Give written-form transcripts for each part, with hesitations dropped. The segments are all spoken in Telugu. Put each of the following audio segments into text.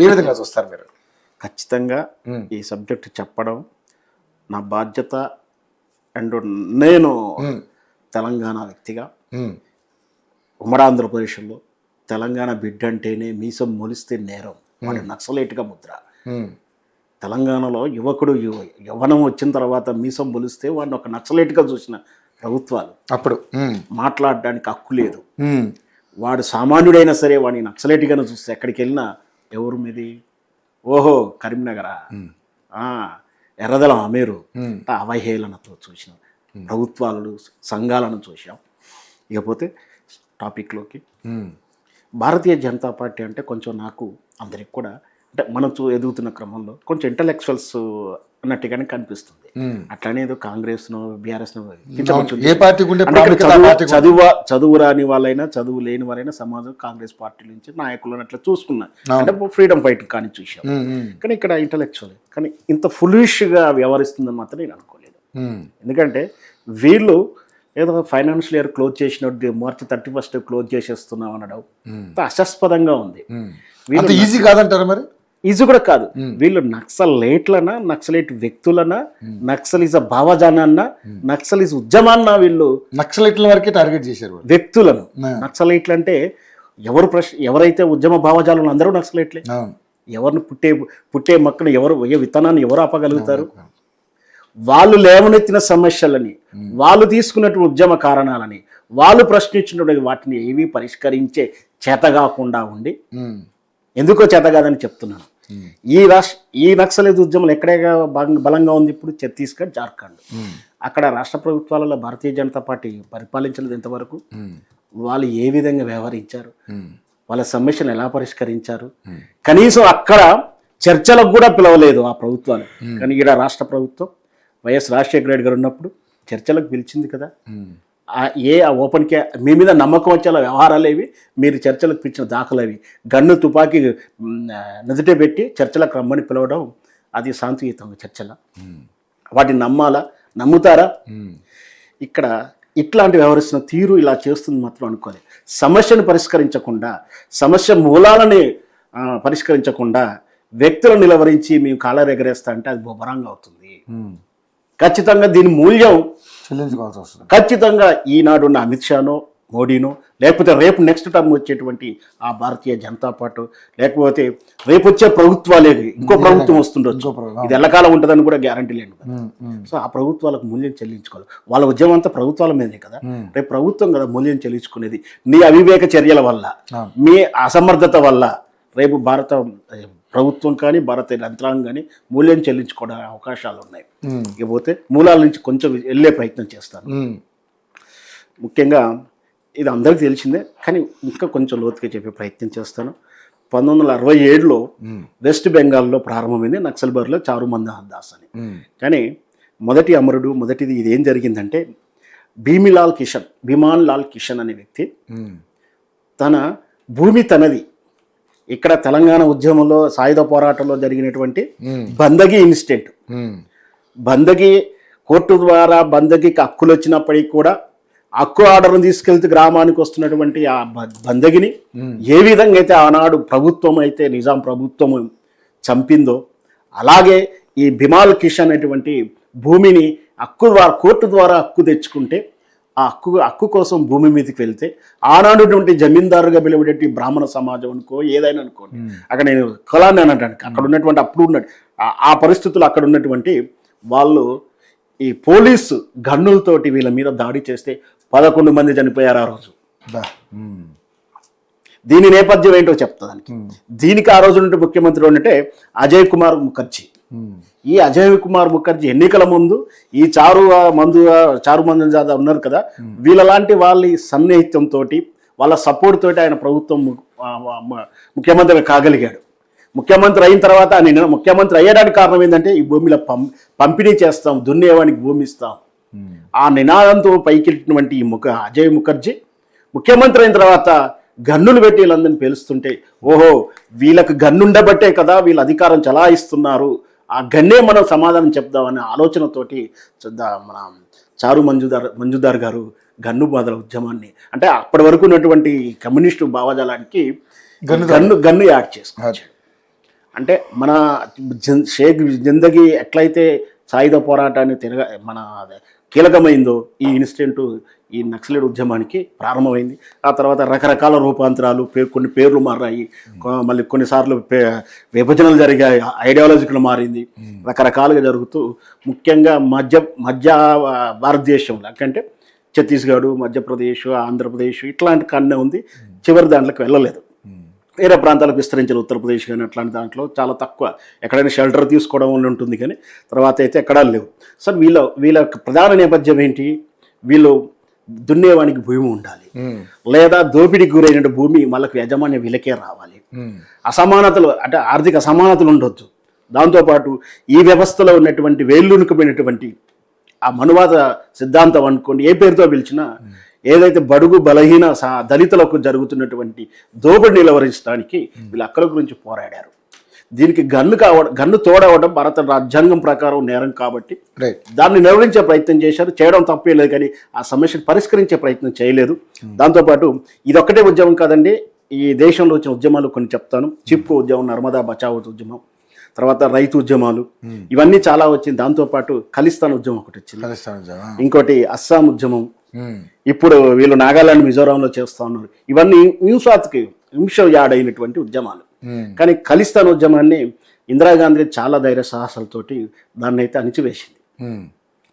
ఏ విధంగా చూస్తారు మీరు? ఖచ్చితంగా ఈ సబ్జెక్ట్ చెప్పడం నా బాధ్యత. అండ్ నేను తెలంగాణ వ్యక్తిగా ఉమ్మడి ఆంధ్రప్రదేశ్లో తెలంగాణ బిడ్డ అంటేనే మీసం మొలిస్తే నేరం, వాడు నక్సలైట్గా ముద్ర. తెలంగాణలో యువకుడు యవ్వనం వచ్చిన తర్వాత మీసం మొలిస్తే వాడిని ఒక నక్సలైట్గా చూసిన ప్రభుత్వాలు. అప్పుడు మాట్లాడడానికి హక్కు లేదు. వాడు సామాన్యుడైనా సరే వాడిని నక్సలైట్గానే చూస్తే ఎక్కడికి వెళ్ళినా ఎవరు మీది, ఓహో కరీంనగరా, ఎర్రదలం అమీరు, అవహేళనతో చూసిన ప్రభుత్వాలు సంఘాలను చూసాం. ఇకపోతే టాపిక్లోకి, భారతీయ జనతా పార్టీ అంటే కొంచెం నాకు అందరికి కూడా అంటే మనం ఎదుగుతున్న క్రమంలో కొంచెం ఇంటలెక్చువల్స్ అన్నట్టుగానే కనిపిస్తుంది. అట్లానే ఏదో కాంగ్రెస్ను బీఆర్ఎస్ను చదువు రాని వాళ్ళైనా చదువు లేని వాళ్ళైనా సమాజం కాంగ్రెస్ పార్టీ నుంచి నాయకులను అట్లా చూసుకున్నారు. అంటే ఫ్రీడమ్ ఫైట్ కానీ చూసాం. కానీ ఇక్కడ ఇంటలెక్చువల్ కానీ ఇంత ఫులిష్గా వ్యవహరిస్తుందని మాత్రం నేను అనుకోలేదు. ఎందుకంటే వీళ్ళు ఏదో ఫైనాన్షియల్ ఇయర్ క్లోజ్ చేసినట్టు March 31 క్లోజ్ చేసేస్తున్నాం అనడం అశాస్పదంగా ఉంది. ఈజీ కాదంటారా? మరి ఈజీ కూడా కాదు. వీళ్ళు నక్సలైట్లనా, నక్సలైట్ వ్యక్తులనా, నక్సలిజ భావజానాన్న, నక్సలిజ ఉద్యమాన్న, వీళ్ళు నక్సలైట్ల వరకే టార్గెట్ చేశారు వ్యక్తులను. నక్సలైట్లు అంటే ఎవరైతే ఉద్యమ భావజాలం అందరూ నక్సలైట్లే. ఎవరిని పుట్టే మొక్కను ఎవరు, ఏ విత్తనాన్ని ఎవరు ఆపగలుగుతారు? వాళ్ళు లేవనెత్తిన సమస్యలని, వాళ్ళు తీసుకున్నటువంటి ఉద్యమ కారణాలని, వాళ్ళు ప్రశ్నించినటువంటి వాటిని ఏవి పరిష్కరించే చేతగాకుండా ఉండి, ఎందుకో చేతగాదని చెప్తున్నాను. ఈ నక్సలైట్ ఉద్యమం ఎక్కడే బలంగా ఉంది ఇప్పుడు? ఛత్తీస్గఢ్, జార్ఖండ్. అక్కడ రాష్ట్ర ప్రభుత్వాలలో భారతీయ జనతా పార్టీ పరిపాలించలేదు ఇంతవరకు. వాళ్ళు ఏ విధంగా వ్యవహరించారు, వాళ్ళ సమస్యను ఎలా పరిష్కరించారు, కనీసం అక్కడ చర్చలకు కూడా పిలవలేదు ఆ ప్రభుత్వాలు. కానీ ఈడ రాష్ట్ర ప్రభుత్వం వైఎస్ రాజశేఖర రెడ్డి గారు ఉన్నప్పుడు చర్చలకు పిలిచింది కదా. ఓపెన్కే మీ మీద నమ్మకం వచ్చేలా వ్యవహారాలు ఏవి, మీరు చర్చలకు పిలిచిన దాఖలు అవి, గన్ను తుపాకీ నుదుటే పెట్టి చర్చలకు రమ్మని పిలవడం, అది శాంతియుతంగా చర్చల. వాటిని నమ్ముతారా? ఇక్కడ ఇట్లాంటి వ్యవహరిస్తున్న తీరు ఇలా చేస్తుంది మాత్రం అనుకోలేదు. సమస్యను పరిష్కరించకుండా, సమస్య మూలాలని పరిష్కరించకుండా వ్యక్తులను నిలవరించి మేము కాలర్ ఎగరేస్తా అంటే అది బొబరంగా అవుతుంది. ఖచ్చితంగా దీని మూల్యం చెల్లించుకోవాల్సి వస్తుంది. ఖచ్చితంగా ఈనాడున్న అమిత్ షానో, మోడీనో, లేకపోతే రేపు నెక్స్ట్ టర్మ్ వచ్చేటువంటి ఆ భారతీయ జనతా పార్టీ, లేకపోతే రేపు వచ్చే ప్రభుత్వాలే, ఇంకో ప్రభుత్వం వస్తుండొచ్చు, ఇది ఎల్లకాలం ఉంటుందని కూడా గ్యారంటీ లేదు కదా. సో ఆ ప్రభుత్వాలకు మూల్యం చెల్లించుకోవాలి. వాళ్ళ ఉద్యమం అంతా ప్రభుత్వాల మీదే కదా. రేపు ప్రభుత్వం కదా మూల్యం చెల్లించుకునేది. మీ అవివేక చర్యల వల్ల, మీ అసమర్థత వల్ల రేపు భారత ప్రభుత్వం కానీ భారత యంత్రాంగం కానీ మూల్యం చెల్లించుకోవడానికి అవకాశాలు ఉన్నాయి. ఇకపోతే మూలాల నుంచి కొంచెం వెళ్ళే ప్రయత్నం చేస్తాను. ముఖ్యంగా ఇది అందరికీ తెలిసిందే, కానీ ఇంకా కొంచెం లోతుగా చెప్పే ప్రయత్నం చేస్తాను. 1967లో వెస్ట్ బెంగాల్లో ప్రారంభమైంది నక్సల్బర్లో చారుమందన్ దాస్ అని. కానీ మొదటి అమరుడు, మొదటిది ఇదేం జరిగిందంటే భీమాన్ లాల్ కిషన్ అనే వ్యక్తి తన భూమి తనది, ఇక్కడ తెలంగాణ ఉద్యమంలో సాయుధ పోరాటంలో జరిగినటువంటి బందగి ఇన్సిడెంట్, బందగి కోర్టు ద్వారా బందగికి హక్కులు వచ్చినప్పటికీ కూడా హక్కు ఆర్డర్ను తీసుకెళ్తే గ్రామానికి వస్తున్నటువంటి ఆ బందగిని ఏ విధంగా అయితే ఆనాడు ప్రభుత్వం అయితే నిజాం ప్రభుత్వం చంపిందో, అలాగే ఈ బిమాల్ కిషన్ అనేటువంటి భూమిని కోర్టు ద్వారా హక్కు తెచ్చుకుంటే ఆ హక్కు కోసం భూమి మీదకి వెళ్తే ఆనాడుటువంటి జమీందారుగా పిలువబడే బ్రాహ్మణ సమాజం అనుకో ఏదైనా అనుకోండి, అక్కడ నేను కులాన్ని అని అంటాను, అక్కడ ఉన్నటువంటి అప్పుడు ఉన్న ఆ పరిస్థితులు అక్కడ ఉన్నటువంటి వాళ్ళు ఈ పోలీసు గన్నులతోటి వీళ్ళ మీద దాడి చేస్తే 11 మంది చనిపోయారు ఆ రోజు. దీని నేపథ్యం ఏంటో చెప్తాదానికి. దీనికి ఆ రోజు ముఖ్యమంత్రి అంటే అజయ్ కుమార్ ముఖర్జీ. ఈ అజయ్ కుమార్ ముఖర్జీ ఎన్నికల ముందు ఈ చారుమందన్ జాదవ్ ఉన్నారు కదా, వీళ్ళలాంటి వాళ్ళ సన్నిహిత్యంతో వాళ్ళ సపోర్ట్ తోటి ఆయన ప్రభుత్వం ముఖ్యమంత్రిగా కాగలిగాడు. ముఖ్యమంత్రి అయిన తర్వాత ఆయన ముఖ్యమంత్రి అయ్యడానికి కారణం ఏంటంటే ఈ భూమిలో పంపిణీ చేస్తాం, దున్నేవానికి భూమి ఇస్తాం, ఆ నినాదంతో పైకెళ్ళినటువంటి ఈ అజయ్ ముఖర్జీ ముఖ్యమంత్రి అయిన తర్వాత గన్నులు పెట్టి వీళ్ళందరినీ పేలుస్తుంటే, ఓహో వీళ్ళకి గన్నుండబట్టే కదా వీళ్ళు అధికారం చలాయిస్తున్నారు, ఆ గన్నే మనం సమాధానం చెప్దామనే ఆలోచనతోటి మన మంజుదార్ గారు గన్ను బాధల ఉద్యమాన్ని, అంటే అప్పటి వరకు ఉన్నటువంటి కమ్యూనిస్టు భావజాలానికి గన్ను యాడ్ చేసుకున్నాడు. అంటే మన షేక్ జిందగీ ఎట్లయితే సాయుధ పోరాటాన్ని మన కీలకమైందో ఈ ఇన్సిడెంట్ ఈ నక్సలైట్ ఉద్యమానికి ప్రారంభమైంది. ఆ తర్వాత రకరకాల రూపాంతరాలు, కొన్ని పేర్లు మారాయి, మళ్ళీ కొన్నిసార్లు విభజనలు జరిగాయి, ఐడియాలజికల్ మారింది, రకరకాలుగా జరుగుతూ ముఖ్యంగా మధ్య భారతదేశంలో అంటే ఛత్తీస్గఢ్, మధ్యప్రదేశ్, ఆంధ్రప్రదేశ్ ఇట్లాంటి కన్నే ఉంది. చివరి దాంట్లోకి వెళ్ళలేదు. వేరే ప్రాంతాలకు విస్తరించిన ఉత్తరప్రదేశ్ కానీ అట్లాంటి దాంట్లో చాలా తక్కువ, ఎక్కడైనా షెల్టర్ తీసుకోవడం వల్ల ఉంటుంది కానీ తర్వాత అయితే ఎక్కడా లేవు. సార్ వీళ్ళ ప్రధాన నేపథ్యం ఏంటి? వీళ్ళు దున్నేవానికి భూమి ఉండాలి, లేదా దోపిడీకి గురైన భూమి వాళ్ళకు యజమాన్య వీళ్ళకే రావాలి, అసమానతలు అంటే ఆర్థిక అసమానతలు ఉండొచ్చు. దాంతోపాటు ఈ వ్యవస్థలో ఉన్నటువంటి వేళ్ళునుకుపోయినటువంటి ఆ మనువాద సిద్ధాంతం అనుకోండి, ఏ పేరుతో పిలిచినా ఏదైతే బడుగు బలహీన దళితులకు జరుగుతున్నటువంటి దోపిడీ నిలవరించడానికి వీళ్ళు హక్కుల గురించి పోరాడారు. దీనికి గన్ను తోడవడం భారత రాజ్యాంగం ప్రకారం నేరం కాబట్టి దాన్ని నిర్వహించే ప్రయత్నం చేశారు. చేయడం తప్పే లేదు, కానీ ఆ సమస్యను పరిష్కరించే ప్రయత్నం చేయలేదు. దాంతోపాటు ఇదొక్కటే ఉద్యమం కాదండి, ఈ దేశంలో వచ్చిన ఉద్యమాలు కొన్ని చెప్తాను. చిప్కో ఉద్యమం, నర్మదా బచావో ఉద్యమం, తర్వాత రైతు ఉద్యమాలు, ఇవన్నీ చాలా వచ్చింది. దాంతోపాటు ఖలిస్తాన్ ఉద్యమం ఒకటి వచ్చింది, ఇంకోటి అస్సాం ఉద్యమం, ఇప్పుడు వీళ్ళు నాగాలాండ్, మిజోరాంలో చేస్తూ ఉన్నారు. ఇవన్నీ హింసయాడైనటువంటి ఉద్యమాలు. కానీ ఖలిస్తాన్ ఉద్యమాన్ని ఇందిరాగాంధీ చాలా ధైర్య సాహసాలతోటి దాన్ని అయితే అణిచివేసింది.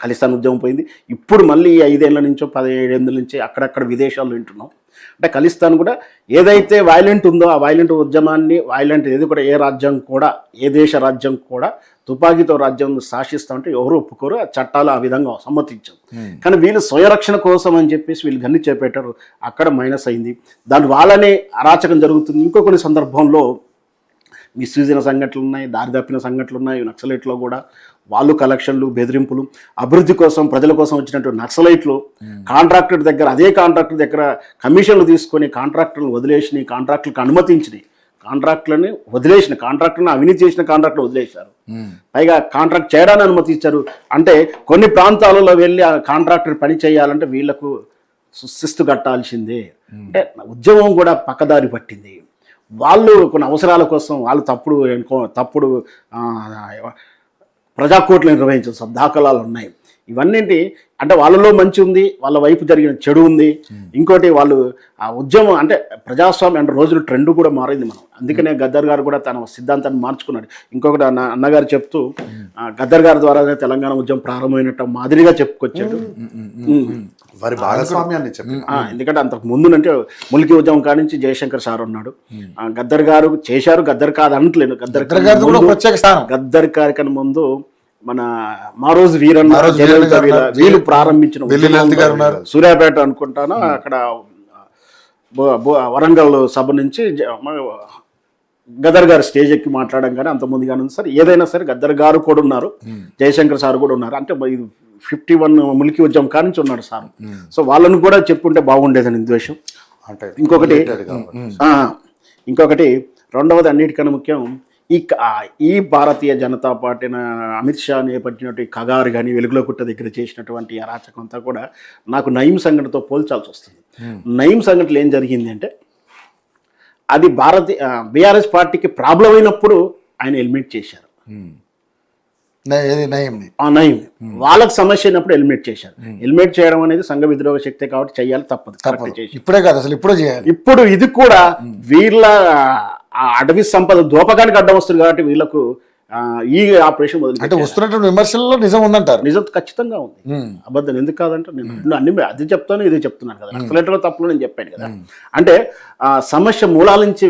ఖలిస్తాన్ ఉద్యమం పోయింది. ఇప్పుడు మళ్ళీ 5 ఏళ్ల నుంచో 17 ఏళ్ళ నుంచి అక్కడక్కడ విదేశాల్లో వింటున్నాం. అంటే ఖలిస్తాన్ కూడా ఏదైతే వైలెంట్ ఉందో ఆ వైలెంట్ ఉద్యమాన్ని, వైలెంట్ ఏది కూడా ఏ రాజ్యం కూడా, ఏ దేశ రాజ్యం కూడా తుపాకీతో రాజ్యం శాసిస్తామంటే ఎవరు ఒప్పుకోరు. ఆ చట్టాలు ఆ విధంగా సమ్మతించారు. కానీ వీళ్ళు స్వయరక్షణ కోసం అని చెప్పేసి వీళ్ళు గన్ని చేపట్టారు. అక్కడ మైనస్ అయింది. దాని వాళ్ళనే అరాచకం జరుగుతుంది. ఇంకో కొన్ని సందర్భంలో మిస్యూజ్ అయిన సంఘటనలు ఉన్నాయి, దారి తప్పిన సంఘటనలు ఉన్నాయి. నక్సలైట్లో కూడా వాళ్ళు కలెక్షన్లు, బెదిరింపులు, అభివృద్ధి కోసం ప్రజల కోసం వచ్చినటువంటి నక్సలైట్లు కాంట్రాక్టర్ దగ్గర, అదే కాంట్రాక్టర్ దగ్గర కమిషన్లు తీసుకొని కాంట్రాక్టర్లను వదిలేసినాయి, కాంట్రాక్టులకు అనుమతించినాయి, కాంట్రాక్టర్ని అవినీతి చేసిన కాంట్రాక్టర్ వదిలేశారు. పైగా కాంట్రాక్ట్ చేయడానికి అనుమతి ఇచ్చారు. అంటే కొన్ని ప్రాంతాలలో వెళ్ళి ఆ కాంట్రాక్టర్ పని చేయాలంటే వీళ్లకు శిస్తు కట్టాల్సిందే. అంటే ఉద్యమం కూడా పక్కదారి పట్టింది. వాళ్ళు కొన్ని అవసరాల కోసం వాళ్ళు తప్పుడు ప్రజాకోట్లు నిర్వహించిన దాఖలాలు ఉన్నాయి. ఇవన్నీ అంటే వాళ్ళలో మంచి ఉంది, వాళ్ళ వైపు జరిగిన చెడు ఉంది. ఇంకోటి వాళ్ళు ఆ ఉద్యమం అంటే ప్రజాస్వామ్యం అంటే రోజులు ట్రెండ్ కూడా మారింది మనం. అందుకనే గద్దర్ గారు కూడా తన సిద్ధాంతాన్ని మార్చుకున్నాడు. ఇంకొకటి అన్నగారు చెప్తూ గద్దర్ గారి ద్వారానే తెలంగాణ ఉద్యమం ప్రారంభమైనట్టు మాదిరిగా చెప్పుకొచ్చాడు. వారి భాగస్వామ్యాన్ని ఎందుకంటే అంతకు ముందు అంటే ములికి ఉద్యమం కాడి నుంచి జయశంకర్ సార్ ఉన్నాడు. గద్దర్ గారు చేశారు, గద్దర్ కాదు అనట్లేదు. గద్దర్ గారి కన్నా ముందు మన మారోజు వీరన్న వీళ్ళు ప్రారంభించిన సూర్యాపేట అనుకుంటాను, అక్కడ వరంగల్ సభ నుంచి గద్దర్ గారు స్టేజ్ ఎక్కి మాట్లాడడం కానీ అంతమంది కానీ ఉంది సార్. ఏదైనా సరే గద్దర్ గారు కూడా ఉన్నారు, జయశంకర్ సార్ కూడా ఉన్నారు. అంటే 51 ములికి ఉద్యమం కాడి నుంచి ఉన్నాడు సార్. సో వాళ్ళను కూడా చెప్పుకుంటే బాగుండేదని ఉద్దేశం. ఇంకొకటి రెండవది అన్నిటికన్నా ముఖ్యం, ఈ భారతీయ జనతా పార్టీని అమిత్ షా నేపట్టినటువంటి కగారు కానీ వెలుగులో పుట్ట దగ్గర చేసినటువంటి అరాచకం అంతా కూడా నాకు నయీం సంఘటనతో పోల్చాల్సి వస్తుంది. నయీం సంఘటనలో ఏం జరిగింది అంటే అది బీఆర్ఎస్ పార్టీకి ప్రాబ్లం అయినప్పుడు ఆయన ఎలిమినేట్ చేశారు. నయీం వాళ్ళకి సమస్య అయినప్పుడు ఎలిమినేట్ చేశారు. ఎలిమినేట్ చేయడం అనేది సంఘ విద్రోహ శక్తి కాబట్టి చేయాలి, తప్పదు. ఇప్పుడే కాదు అసలు ఇప్పుడు చేయాలి. ఇప్పుడు ఇది కూడా వీళ్ళ అటవీ సంపద దోపకానికి అడ్డం వస్తుంది కాబట్టి వీళ్ళకు ఈ ఆపరేషన్ మొదలు అంటే వస్తున్నటువంటి విమర్శల్లో నిజం ఉందంటారు. నిజం ఖచ్చితంగా ఉంది, అబద్ధం ఎందుకు కాదంటే నేను అన్ని అది చెప్తాను, ఇది చెప్తున్నాను కదా. నక్సలైట్ల తప్పులు నేను చెప్పాను కదా. అంటే సమస్య మూలాల నుంచి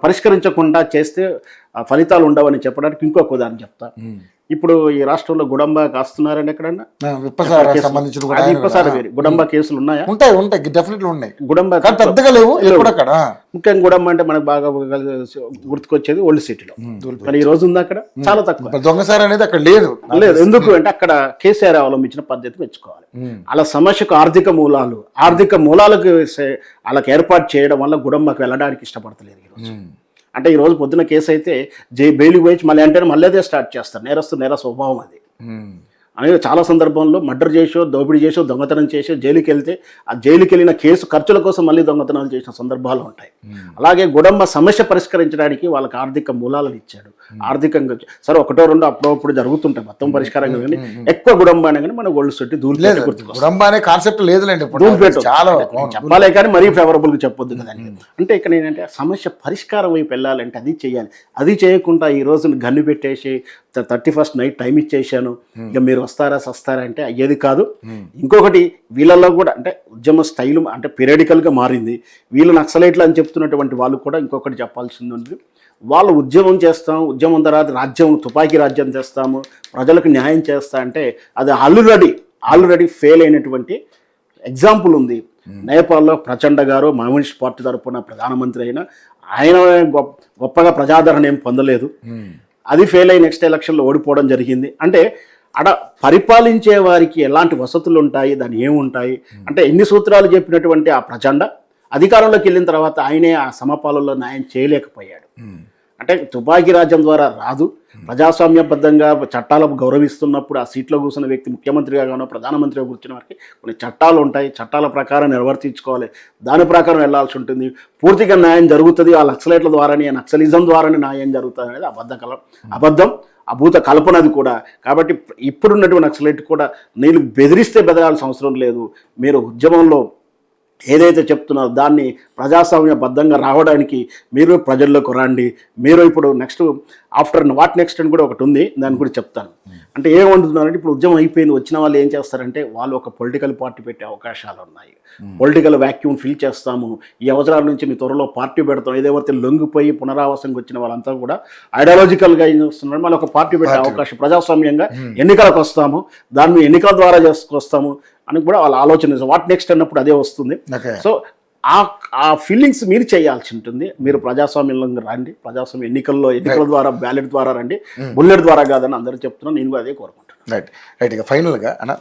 పరిష్కరించకుండా చేస్తే ఫలితాలు ఉండవని చెప్పడానికి ఇంకొక ఉదాహరణ చెప్తా. ఇప్పుడు ఈ రాష్ట్రంలో గుడంబా కాస్తున్నారని ఎక్కడన్నా గుడంబా కేసులు ఉన్నాయా? ఉంటాయి డెఫినెట్లీ ఉన్నాయి. గుడంబా పెద్దగా లేవు. ముఖ్యంగా గుడంబా అంటే మనకు బాగా గుర్తుకొచ్చేది ఓల్డ్ సిటీలో, కానీ ఈ రోజు ఉంది అక్కడ చాలా తక్కువ. దొంగసారి అనేది అక్కడ లేదు. ఎందుకు అంటే అక్కడ కేసీఆర్ అవలంబించిన పద్ధతి మెచ్చుకోవాలి. అలా సమస్యకు ఆర్థిక మూలాలకు వాళ్ళకి ఏర్పాటు చేయడం వల్ల గుడంబాకి వెళ్ళడానికి ఇష్టపడతలేదు ఈరోజు. అంటే ఈ రోజు పొద్దున కేసు అయితే బెయిల్ పోయి మళ్ళీ అంటే మళ్ళీ అదే స్టార్ట్ చేస్తారు. నేర స్వభావం అది. అనేది చాలా సందర్భంలో మర్డర్ చేసో దోపిడీ చేసో దొంగతనం చేసో జైలుకి వెళ్తే ఆ జైలుకి వెళ్ళిన కేసు ఖర్చుల కోసం మళ్ళీ దొంగతనాలు చేసిన సందర్భాలు ఉంటాయి. అలాగే గుడంబ సమస్య పరిష్కరించడానికి వాళ్ళకి ఆర్థిక మూలాలను ఇచ్చాడు. ఆర్థికంగా సరే ఒకటో రెండో అప్పుడప్పుడు జరుగుతుంటాయి మొత్తం పరిష్కారంగా, కానీ ఎక్కువ గుడంబానే కానీ మన ఒళ్ళు చుట్టి లేదు గుడంబ అనే కాన్సెప్ట్ లేదులేండి ఇప్పుడు. దూల్పేట చాలా చెప్పాలే కానీ మరీ ఫేవరబుల్గా చెప్పొద్దు కదా. అంటే ఇక్కడ ఏంటంటే సమస్య పరిష్కారం వైపు వెళ్ళాలంటే అది చేయాలి. అది చేయకుండా ఈ రోజున గన్ను పెట్టేసి 31st నైట్ టైం ఇచ్చేసాను ఇక మీరు వస్తారా సస్తారా అంటే అయ్యేది కాదు. ఇంకొకటి వీళ్ళల్లో కూడా అంటే ఉద్యమ స్టైలు అంటే పీరియడికల్గా మారింది. వీళ్ళు నక్సలైట్లు అని చెప్తున్నటువంటి వాళ్ళు కూడా ఇంకొకటి చెప్పాల్సింది ఉంది. వాళ్ళు ఉద్యమం చేస్తాం, ఉద్యమం తర్వాత రాజ్యం తుపాకీ రాజ్యం చేస్తాము, ప్రజలకు న్యాయం చేస్తా అంటే అది ఆల్రెడీ ఫెయిల్ అయినటువంటి ఎగ్జాంపుల్ ఉంది. నేపాల్లో ప్రచండ గారు కమ్యూనిస్ట్ పార్టీ తరఫున ప్రధానమంత్రి అయినా ఆయన గొప్పగా ప్రజాదరణ ఏం పొందలేదు. అది ఫెయిల్ అయ్యి నెక్స్ట్ ఎలక్షన్లో ఓడిపోవడం జరిగింది. అంటే అక్కడ పరిపాలించే వారికి ఎలాంటి వసతులు ఉంటాయి, దాని ఏముంటాయి అంటే ఎన్ని సూత్రాలు చెప్పినటువంటి ఆ ప్రచండ అధికారంలోకి వెళ్ళిన తర్వాత ఆయనే ఆ సమపాలలో న్యాయం చేయలేకపోయాడు. అంటే తుపాకీ రాజ్యం ద్వారా రాదు, ప్రజాస్వామ్యబద్ధంగా చట్టాలకు గౌరవిస్తున్నప్పుడు ఆ సీట్లో కూర్చున్న వ్యక్తి ముఖ్యమంత్రిగా గానో ప్రధానమంత్రిగా కూర్చున్న వారికి కొన్ని చట్టాలు ఉంటాయి, చట్టాల ప్రకారం నిర్వర్తించుకోవాలి, దాని ప్రకారం వెళ్లాల్సి ఉంటుంది. పూర్తిగా న్యాయం జరుగుతుంది ఆ నక్సలైట్ల ద్వారానే, నక్సలిజం ద్వారానే న్యాయం జరుగుతుంది అనేది అబద్ధం, అభూత కల్పనది కూడా. కాబట్టి ఇప్పుడున్నటువంటి నక్సలైట్ కూడా నేను బెదిరిస్తే బెదరాల్సిన అవసరం లేదు, మీరు ఉద్యమంలో ఏదైతే చెప్తున్నారో దాన్ని ప్రజాస్వామ్యబద్ధంగా రావడానికి మీరు ప్రజల్లోకి రండి. మీరు ఇప్పుడు నెక్స్ట్ ఆఫ్టర్ వాట్ నెక్స్ట్ అని కూడా ఒకటి ఉంది, దాన్ని కూడా చెప్తాను. అంటే ఏమంటున్నారంటే ఇప్పుడు ఉద్యమం అయిపోయింది, వచ్చిన వాళ్ళు ఏం చేస్తారంటే వాళ్ళు ఒక పొలిటికల్ పార్టీ పెట్టే అవకాశాలు ఉన్నాయి, పొలిటికల్ వ్యాక్యూమ్ ఫిల్ చేస్తాము, ఈ అవసరాల నుంచి మీ త్వరలో పార్టీ పెడతాం, ఏదైతే లొంగిపోయి పునరావాసంకి వచ్చిన వాళ్ళంతా కూడా ఐడియాలజికల్గా ఏం చేస్తున్నారు, మళ్ళీ ఒక పార్టీ పెట్టే అవకాశం, ప్రజాస్వామ్యంగా ఎన్నికలకు వస్తాము, దాన్ని ఎన్నికల ద్వారా చేసుకొస్తాము అని కూడా వాళ్ళ ఆలోచన. వాట్ నెక్స్ట్ అన్నప్పుడు అదే వస్తుంది. సో ఆ ఫీలింగ్స్ మీరు చేయాల్సి ఉంటుంది. మీరు ప్రజాస్వామ్యంలో రండి, ఎన్నికల ద్వారా బ్యాలెట్ ద్వారా రండి, బుల్లెట్ ద్వారా కాదని అందరూ చెప్తున్నాను, నేను కూడా అదే కోరుకుంటాను. రైట్ ఇక ఫైనల్గా అన్న